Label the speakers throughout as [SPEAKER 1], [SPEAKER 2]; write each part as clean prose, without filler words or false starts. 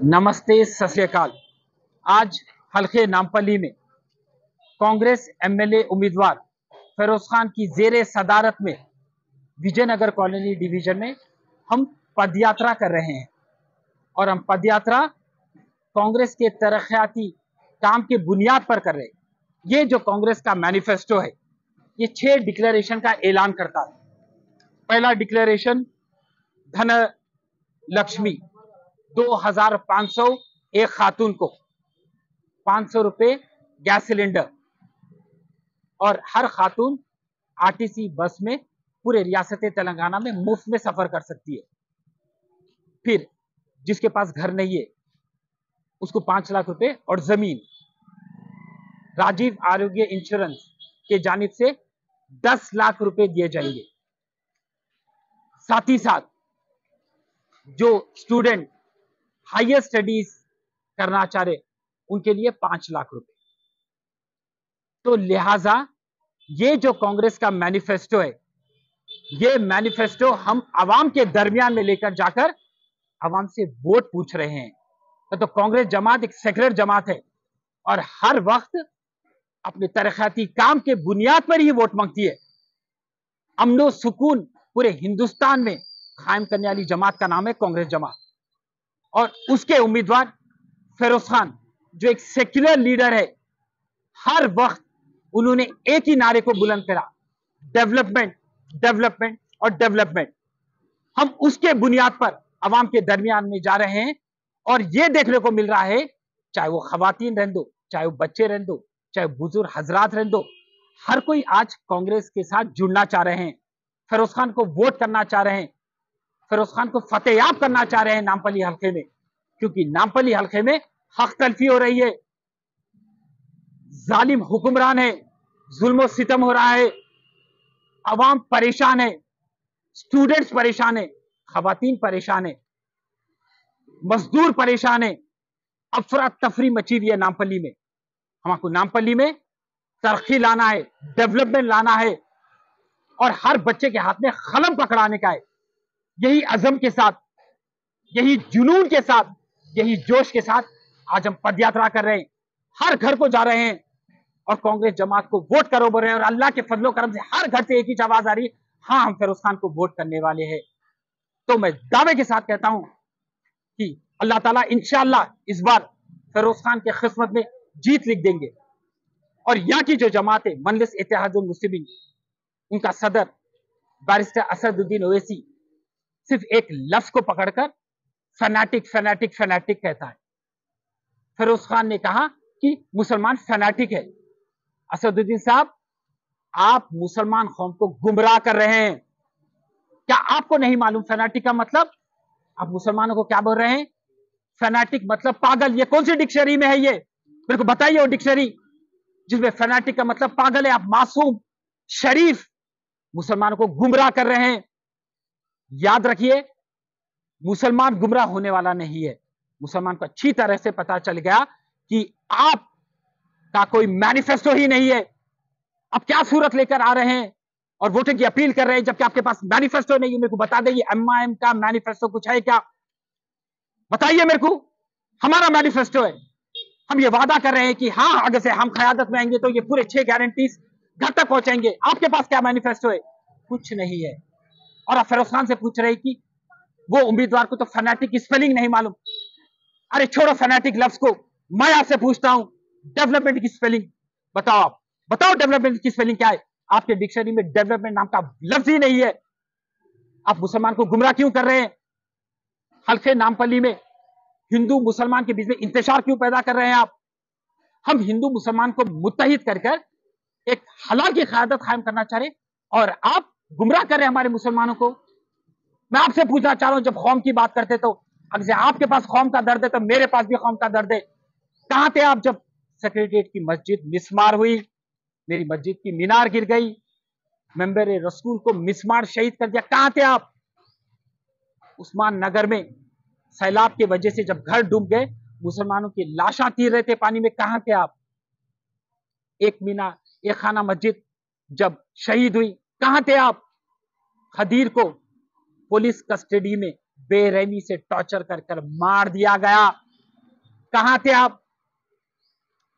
[SPEAKER 1] नमस्ते, सत श्री अकाल। आज हल्के नामपल्ली में कांग्रेस एमएलए उम्मीदवार फिरोज खान की जेर सदारत में विजयनगर कॉलोनी डिवीजन में हम पदयात्रा कर रहे हैं और हम पदयात्रा कांग्रेस के तरक्याती काम के बुनियाद पर कर रहे हैं। ये जो कांग्रेस का मैनिफेस्टो है, ये 6 डिक्लेरेशन का ऐलान करता है। पहला डिक्लेरेशन, धन लक्ष्मी 2500 एक खातून को 500 रुपए गैस सिलेंडर और हर खातून आरटीसी बस में पूरे रियासत तेलंगाना में मुफ्त में सफर कर सकती है। फिर जिसके पास घर नहीं है उसको 5 लाख रुपए और जमीन। राजीव आरोग्य इंश्योरेंस के जानिब से 10 लाख रुपए दिए जाएंगे। साथ ही साथ जो स्टूडेंट हायर स्टडीज करना चाह रहे उनके लिए 5 लाख रुपए। तो लिहाजा ये जो कांग्रेस का मैनिफेस्टो है, ये मैनिफेस्टो हम आवाम के दरमियान में लेकर जाकर आवाम से वोट पूछ रहे हैं। तो कांग्रेस जमात एक सेक्युलर जमात है और हर वक्त अपने तरक्याती काम के बुनियाद पर ही वोट मांगती है। अमनो सुकून पूरे हिंदुस्तान में कायम करने वाली जमात का नाम है कांग्रेस जमात और उसके उम्मीदवार फिरोज खान जो एक सेक्युलर लीडर है, हर वक्त उन्होंने एक ही नारे को बुलंद करा, डेवलपमेंट, डेवलपमेंट और डेवलपमेंट। हम उसके बुनियाद पर आवाम के दरमियान में जा रहे हैं और यह देखने को मिल रहा है, चाहे वो खवातीन रहने दो, चाहे वो बच्चे रहने दो, चाहे बुजुर्ग हजरात रहने दो, हर कोई आज कांग्रेस के साथ जुड़ना चाह रहे हैं, फिरोज खान को वोट करना चाह रहे हैं, फिरोज खान को फतेहयाब करना चाह रहे हैं नामपल्ली हल्के में, क्योंकि नामपल्ली हल्के में हक तलफी हो रही है, जालिम हुक्मरान है, जुल्म सितम हो रहा है, अवाम परेशान है, स्टूडेंट्स परेशान है, खवातीन परेशान है, मजदूर परेशान है, अफरा तफरी मची हुई है नामपल्ली में। हमको नामपल्ली में तरक्की लाना है, डेवलपमेंट लाना है और हर बच्चे के हाथ में कलम पकड़ाने का है। यही अज़म के साथ, यही जुनून के साथ, यही जोश के साथ आज हम पदयात्रा कर रहे हैं, हर घर को जा रहे हैं और कांग्रेस जमात को वोट करो बोल रहे हैं और अल्लाह के फजलो करम से हर घर से एक ही आवाज आ रही है, हाँ हम फिरोज खान को वोट करने वाले हैं। तो मैं दावे के साथ कहता हूं कि अल्लाह ताला इंशाअल्लाह इस बार फिरोज खान के किस्मत में जीत लिख देंगे। और यहाँ की जो जमात है मजलिस इत्तेहादुल मुस्लिमीन, उनका सदर बैरिस्टर असदुद्दीन ओवैसी सिर्फ एक लफ्ज को पकड़कर फैनाटिक फैनाटिक फैनाटिक कहता है। फिरोज खान ने कहा कि मुसलमान फैनाटिक है। असदुद्दीन साहब, आप मुसलमान कौम को गुमराह कर रहे हैं। क्या आपको नहीं मालूम फैनाटिक का मतलब? आप मुसलमानों को क्या बोल रहे हैं? फैनाटिक मतलब पागल। ये कौन सी डिक्शनरी में है? ये मेरे को बताइए वो डिक्शनरी जिसमें फैनाटिक का मतलब पागल है। आप मासूम शरीफ मुसलमानों को गुमराह कर रहे हैं। याद रखिए, मुसलमान गुमराह होने वाला नहीं है। मुसलमान को अच्छी तरह से पता चल गया कि आप का कोई मैनिफेस्टो ही नहीं है। आप क्या सूरत लेकर आ रहे हैं और वोटिंग की अपील कर रहे हैं जबकि आपके पास मैनिफेस्टो नहीं है। मेरे को बता दें, एमआईएम का मैनिफेस्टो कुछ है क्या? बताइए मेरे को। हमारा मैनिफेस्टो है, हम ये वादा कर रहे हैं कि हाँ अगर से हम क़यादत में आएंगे तो ये पूरे 6 गारंटीज घर तक पहुंचाएंगे। आपके पास क्या मैनिफेस्टो है? कुछ नहीं है। और आप फिरोज खान से पूछ रहे हैं कि वो उम्मीदवार को तो फैनाटिक की स्पेलिंग नहीं मालूम। अरे छोड़ो फैनाटिक लफ्ज को, मैं आपसे पूछता हूं डेवलपमेंट की स्पेलिंग बताओ। आप बताओ डेवलपमेंट की स्पेलिंग क्या है? आपके डिक्शनरी में डेवलपमेंट नाम का लफ्ज ही नहीं है। आप मुसलमान को गुमराह क्यों कर रहे हैं? हल्के नामपल्ली में हिंदू मुसलमान के बीच में इंतशार क्यों पैदा कर रहे हैं आप? हम हिंदू मुसलमान को मुत्तहिद कर एक हलाल की क़यादत कायम करना चाह रहे और आप गुमराह कर रहे हैं हमारे मुसलमानों को। मैं आपसे पूछना चाह रहा हूं, जब कौम की बात करते तो अगर आपके पास कौम का दर्द है तो मेरे पास भी कौम का दर्द है। कहां थे आप जब सेक्रेटेरिएट की मस्जिद मिसमार हुई, मेरी मस्जिद की मीनार गिर गई, मेंबर रसूल को मिसमार शहीद कर दिया? कहां थे आप? उस्मान नगर में सैलाब की वजह से जब घर डूब गए, मुसलमानों की लाशें तीर रहे थे पानी में, कहां थे आप? एक मीनार, एक खाना मस्जिद जब शहीद हुई, कहां थे आप? खदीर को पुलिस कस्टडी में बेरहमी से टॉर्चर कर मार दिया गया। کہاں تھے آپ؟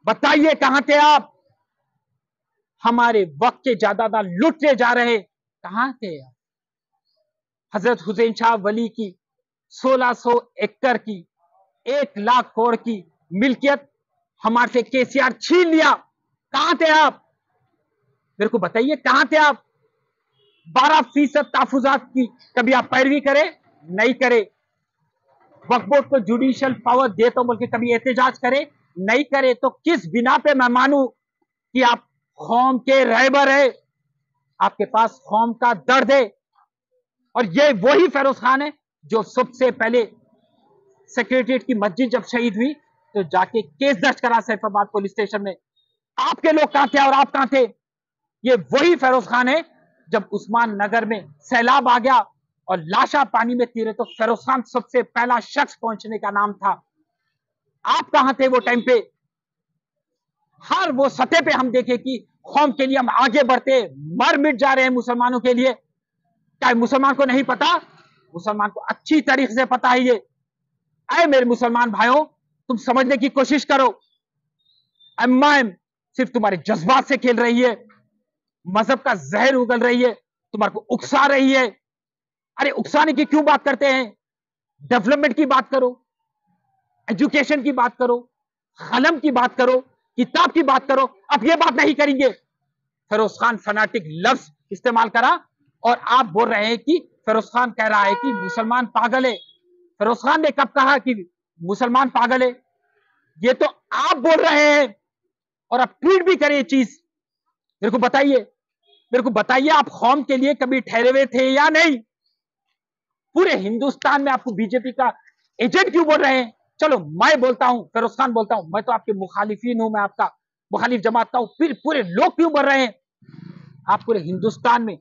[SPEAKER 1] بتائیے کہاں تھے آپ؟ ہمارے وقت کے جائیداد لوٹے جا رہے، کہاں تھے آپ؟ حضرت حسین شاہ ولی کی 1600 ایکڑ کی 1 لاکھ کروڑ کی ملکیت ہمارے سے کے سی آر چھین لیا، کہاں تھے آپ؟ میرے کو بتائیے کہاں تھے آپ؟ 12% تحفظات کی کبھی آپ پیروی کرے؟ نہیں کرے۔ وقف بورڈ کو جوڈیشل پاور دے تو بلکہ کبھی احتجاج کرے؟ نہیں کرے۔ تو کس بنا پہ میں مانوں کہ آپ قوم کے رہبر ہے، آپ کے پاس قوم کا درد ہے؟ اور یہ وہی فیروز خان ہے جو سب سے پہلے سیکریٹریٹ کی مسجد جب شہید ہوئی تو جا کے کیس درج کرا سیف آباد پولیس اسٹیشن میں۔ آپ کے لوگ کہاں تھے اور آپ کہاں تھے؟ یہ وہی فیروز خان ہے جب عثمان نگر میں سیلاب آ گیا اور لاشا پانی میں تیرے تو فیروز خان سب سے پہلا شخص پہنچنے کا نام تھا۔ آپ کہاں تھے وہ ٹائم پہ؟ ہر وہ سطح پہ ہم دیکھیں کہ قوم کے لیے ہم آگے بڑھتے، مر مٹ جا رہے ہیں مسلمانوں کے لیے۔ کیا مسلمان کو نہیں پتا؟ مسلمان کو اچھی طریقے سے پتا ہے یہ۔ اے میرے مسلمان بھائیوں، تم سمجھنے کی کوشش کرو۔ ایم صرف تمہارے جذبات سے کھیل رہی ہے، مذہب کا زہر اگل رہی ہے، تمہارے کو اکسا رہی ہے۔ ارے اکسانے کی کیوں بات کرتے ہیں؟ ڈیولپمنٹ کی بات کرو، ایجوکیشن کی بات کرو، قلم کی بات کرو، کتاب کی بات کرو۔ اب یہ بات نہیں کریں گے۔ فیروز خان فناٹک لفظ استعمال کرا اور آپ بول رہے ہیں کہ فیروز خان کہہ رہا ہے کہ مسلمان پاگل ہے۔ فیروز خان نے کب کہا کہ مسلمان پاگل ہے؟ یہ تو آپ بول رہے ہیں اور آپ ٹویٹ بھی کریں یہ چیز۔ میرے کو بتائیے آپ قوم کے لیے کبھی ٹھہرے ہوئے تھے یا نہیں؟ پورے ہندوستان میں آپ کو بی جے پی کا ایجنٹ کیوں بول رہے ہیں؟ چلو میں بولتا ہوں، فیروز خان بولتا ہوں، میں تو آپ کے مخالفین ہوں، میں آپ کا مخالف جماعت کا ہوں، پھر پورے لوگ کیوں بول رہے ہیں؟ آپ پورے ہندوستان میں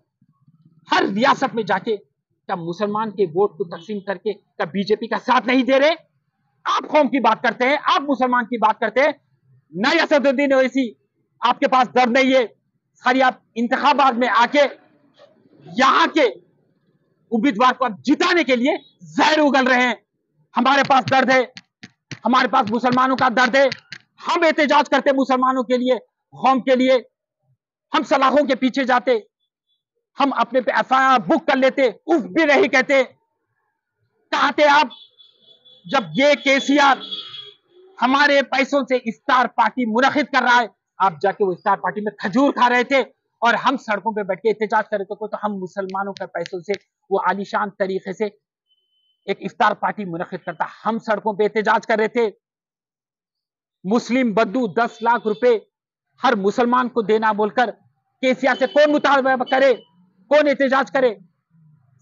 [SPEAKER 1] ہر ریاست میں جا کے کیا مسلمان کے ووٹ کو تقسیم کر کے کیا بی جے پی کا ساتھ نہیں دے رہے؟ آپ قوم کی بات کرتے ہیں، آپ مسلمان کی بات کرتے ہیں، نہیں اسد الدین اویسی آپ کے پاس درد نہیں ہے، خالی آپ انتخابات میں آ کے یہاں کے امیدوار کو آپ جتانے کے لیے زہر اگل رہے ہیں۔ ہمارے پاس درد ہے، ہمارے پاس مسلمانوں کا درد ہے، ہم احتجاج کرتے مسلمانوں کے لیے، قوم کے لیے، ہم سلاخوں کے پیچھے جاتے، ہم اپنے پہ ایف آئی آر بک کر لیتے، اف بھی نہیں کہتے۔ کہاں تھے آپ جب یہ کے سی آر ہمارے پیسوں سے افطار پارٹی منعقد کر رہا ہے؟ آپ جا کے وہ افطار پارٹی میں کھجور کھا رہے تھے اور ہم سڑکوں پہ بیٹھ کے احتجاج کر رہے تھے تو ہم مسلمانوں کے پیسوں سے وہ عالیشان طریقے سے ایک افطار پارٹی منعقد کرتا، ہم سڑکوں پہ احتجاج کر رہے تھے۔ مسلم بدو 10 لاکھ روپے ہر مسلمان کو دینا بول کر کے سی آر سے کون مطالبہ کرے؟ کون احتجاج کرے؟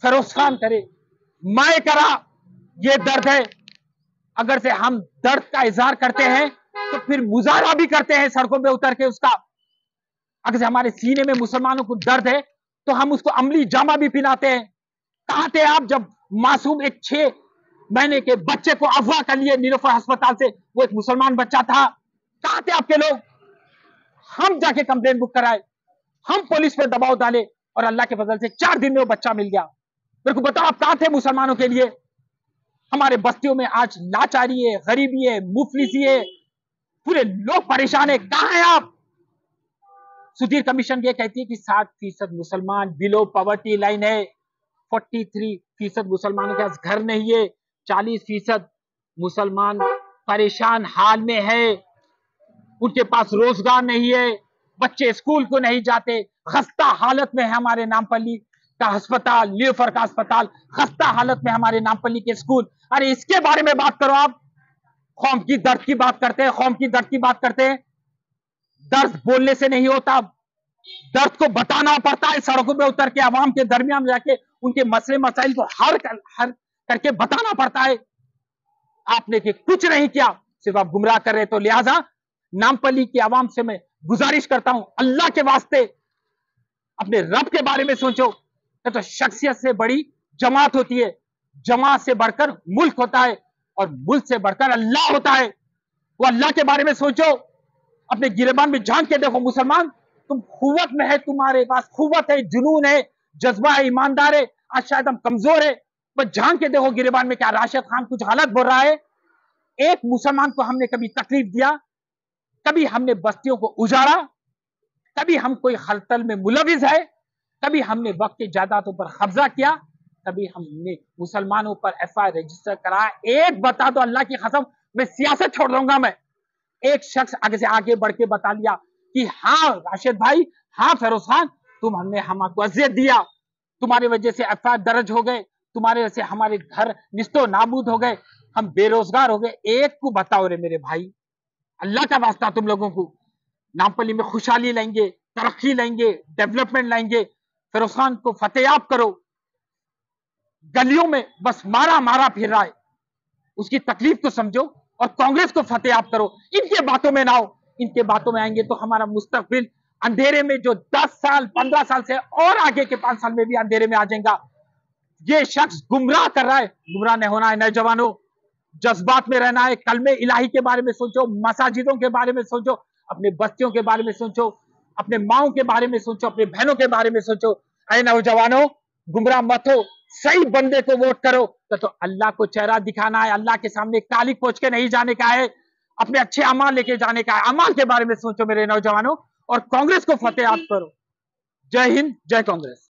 [SPEAKER 1] فیروز خان کرے، میں کرا۔ یہ درد ہے، اگر سے ہم درد کا اظہار کرتے ہیں تو پھر مظاہرہ بھی کرتے ہیں سڑکوں پہ اتر کے اس کا۔ اگر سے ہمارے سینے میں مسلمانوں کو درد ہے تو ہم اس کو عملی جامہ بھی پہناتے ہیں۔ کہاں تھے آپ جب معصوم ایک 6 مہینے کے بچے کو اغوا کر لیے نیلوفر ہسپتال سے؟ وہ ایک مسلمان بچہ تھا۔ کہاں تھے آپ کے لوگ؟ ہم جا کے کمپلین بک کرائے، ہم پولیس پہ دباؤ ڈالے اور اللہ کے فضل سے 4 دن میں وہ بچہ مل گیا۔ میرے کو بتاؤ آپ کہاں تھے مسلمانوں کے لیے؟ ہمارے بستیوں میں آج لاچاری ہے، غریبی ہے، مفلسی ہے، پورے لوگ پریشان ہیں، کہاں ہیں آپ؟ سدھیر کمیشن یہ کہتی ہے کہ 60% مسلمان بلو پاورٹی لائن ہے، 43% مسلمانوں کے پاس گھر نہیں ہے، 40% مسلمان پریشان حال میں ہے، ان کے پاس روزگار نہیں ہے، بچے اسکول کو نہیں جاتے، خستہ حالت میں ہے ہمارے نامپلی کا ہسپتال، نیلوفر کا ہسپتال، خستہ حالت میں ہمارے نامپلی کے اسکول۔ ارے اس کے بارے میں بات کرو آپ۔ قوم کی درد کی بات کرتے ہیں، قوم کی درد کی بات کرتے ہیں۔ درد بولنے سے نہیں ہوتا، درد کو بتانا پڑتا ہے، سڑکوں پہ اتر کے عوام کے درمیان جا کے ان کے مسئلے مسائل کو حل کر کے بتانا پڑتا ہے۔ آپ نے کچھ نہیں کیا، صرف آپ گمراہ کر رہے، تو لہذا نامپلی کے عوام سے میں گزارش کرتا ہوں، اللہ کے واسطے اپنے رب کے بارے میں سوچو۔ تو شخصیت سے بڑی جماعت ہوتی ہے، جماعت سے بڑھ کر ملک ہوتا ہے اور ملک سے بڑھ کر اللہ ہوتا ہے۔ وہ اللہ کے بارے میں سوچو، اپنے گریبان میں جھانک کے دیکھو مسلمان، تم قوت میں ہے، تمہارے پاس قوت ہے، جنون ہے، جذبہ ہے، ایماندار ہے۔ آج شاید ہم کمزور ہے، بس جھانک کے دیکھو گریبان میں، کیا راشد خان کچھ غلط بول رہا ہے؟ एक मुसलमान को हमने कभी तकलीफ दिया, कभी हमने बस्तियों को उजाड़ा, कभी हम कोई खलतल में मुलविस है, कभी हमने वक्त की जायदादों पर कब्जा किया, कभी हमने मुसलमानों पर एफआईआर रजिस्टर कराया। एक बता दो, अल्लाह की कसम, मैं सियासत छोड़ दूंगा। मैं एक शख्स आगे से आगे बढ़ के बता लिया कि हाँ राशिद भाई, हाँ फिरोज खान, तुम हमने हमको अजियत दिया, तुम्हारी वजह से एफआईआर दर्ज हो गए, तुम्हारे वजह से हमारे घर निस्तो नाबूद हो गए, हम बेरोजगार हो गए। एक को बताओ रे मेरे भाई, अल्लाह का वास्ता, तुम लोगों को नामपल्ली में खुशहाली लाएंगे, तरक्की लाएंगे, डेवलपमेंट लाएंगे। फिरोज खान को फतेयाब करो, गलियों में बस मारा मारा फिर रहा है, उसकी तकलीफ को समझो और कांग्रेस को फतेयाब करो। इनके बातों में ना आओ, इनके बातों में आएंगे तो हमारा मुस्तकबिल अंधेरे में, जो 10 साल 15 साल से और आगे के 5 साल में भी अंधेरे में आ जाएगा। ये शख्स गुमराह कर रहा है, गुमराह नहीं होना है। नौजवानों, जज्बात में रहना है, कलमे इलाही के बारे में सोचो, मसाजिदों के बारे में सोचो, अपने बस्तियों के बारे में सोचो, अपने माओं के बारे में सोचो, अपने बहनों के बारे में सोचो। ऐ नौजवानों, गुमराह मत हो, सही बंदे को वोट करो। तो अल्लाह को चेहरा दिखाना है, अल्लाह के सामने काली पोछ के नहीं जाने का है, अपने अच्छे अमाल लेके जाने का है। अमाल के बारे में सोचो मेरे नौजवानों, और कांग्रेस को फतेह करो। जय हिंद, जय कांग्रेस।